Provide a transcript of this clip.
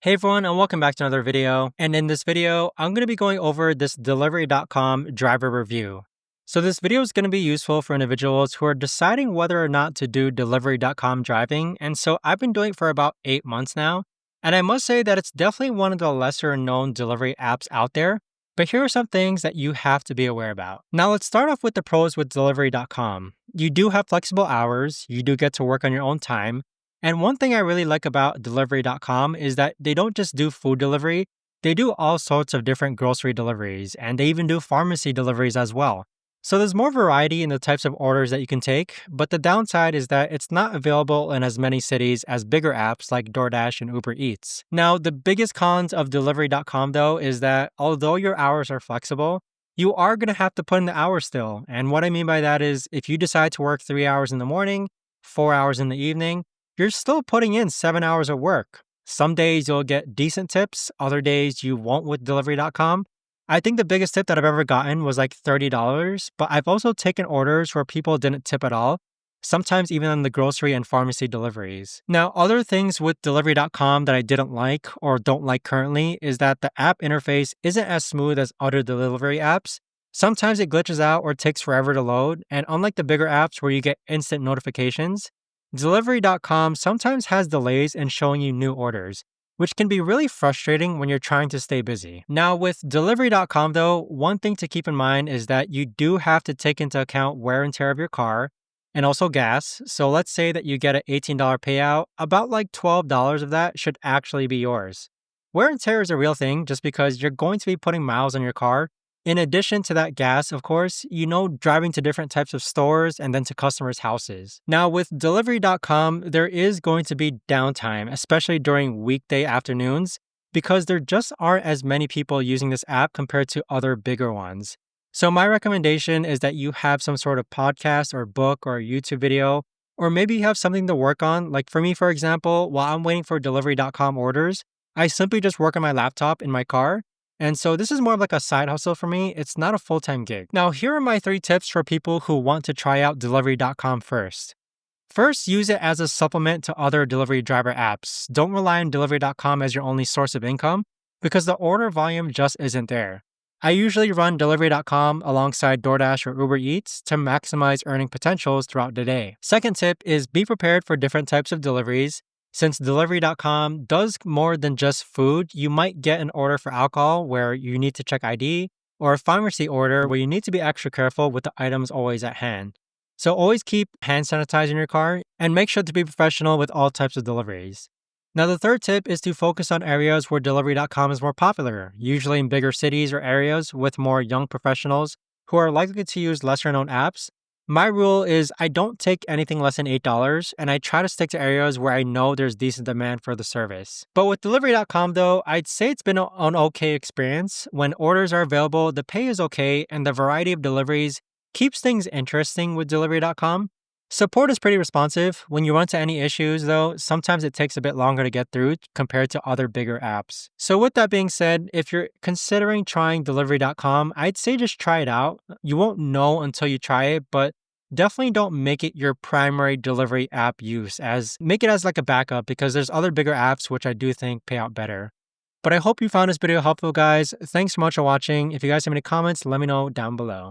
Hey everyone, and welcome back to another video. And in this video, I'm going to be going over this delivery.com driver review. So this video is going to be useful for individuals who are deciding whether or not to do delivery.com driving. And so I've been doing it for about 8 months now. And I must say that it's definitely one of the lesser known delivery apps out there. But here are some things that you have to be aware about. Now let's start off with the pros with delivery.com. You do have flexible hours. You do get to work on your own time. And one thing I really like about delivery.com is that they don't just do food delivery, they do all sorts of different grocery deliveries, and they even do pharmacy deliveries as well. So there's more variety in the types of orders that you can take, but the downside is that it's not available in as many cities as bigger apps like DoorDash and Uber Eats. Now, the biggest cons of delivery.com though is that although your hours are flexible, you are going to have to put in the hours still. And what I mean by that is if you decide to work 3 hours in the morning, 4 hours in the evening, you're still putting in 7 hours of work. Some days you'll get decent tips, other days you won't with delivery.com. I think the biggest tip that I've ever gotten was like $30, but I've also taken orders where people didn't tip at all, sometimes even on the grocery and pharmacy deliveries. Now, other things with delivery.com that I didn't like or don't like currently is that the app interface isn't as smooth as other delivery apps. Sometimes it glitches out or takes forever to load, and unlike the bigger apps where you get instant notifications, delivery.com sometimes has delays in showing you new orders, which can be really frustrating when you're trying to stay busy. Now, with delivery.com though, one thing to keep in mind is that you do have to take into account wear and tear of your car and also gas. So let's say that you get an $18 payout, about like $12 of that should actually be yours. Wear and tear is a real thing just because you're going to be putting miles on your car. In addition to that gas, of course, driving to different types of stores and then to customers' houses. Now, with delivery.com, there is going to be downtime, especially during weekday afternoons, because there just aren't as many people using this app compared to other bigger ones. So my recommendation is that you have some sort of podcast or book or YouTube video, or maybe you have something to work on. Like for me, for example, while I'm waiting for delivery.com orders, I simply just work on my laptop in my car. And so this is more of like a side hustle for me. It's not a full-time gig. Now, here are my 3 tips for people who want to try out delivery.com first. First, use it as a supplement to other delivery driver apps. Don't rely on delivery.com as your only source of income because the order volume just isn't there. I usually run delivery.com alongside DoorDash or Uber Eats to maximize earning potentials throughout the day. Second tip is be prepared for different types of deliveries. Since delivery.com does more than just food, you might get an order for alcohol where you need to check ID, or a pharmacy order where you need to be extra careful with the items always at hand. So always keep hand sanitizer in your car and make sure to be professional with all types of deliveries. Now, the third tip is to focus on areas where delivery.com is more popular, usually in bigger cities or areas with more young professionals who are likely to use lesser known apps. My rule is I don't take anything less than $8 and I try to stick to areas where I know there's decent demand for the service. But with delivery.com though, I'd say it's been an okay experience. When orders are available, the pay is okay and the variety of deliveries keeps things interesting with delivery.com. Support is pretty responsive. When you run into any issues though, sometimes it takes a bit longer to get through compared to other bigger apps. So with that being said, if you're considering trying delivery.com, I'd say just try it out. You won't know until you try it, but definitely don't make it your primary delivery app use, as make it as like a backup because there's other bigger apps which I do think pay out better. But I hope you found this video helpful, guys. Thanks so much for watching. If you guys have any comments, let me know down below.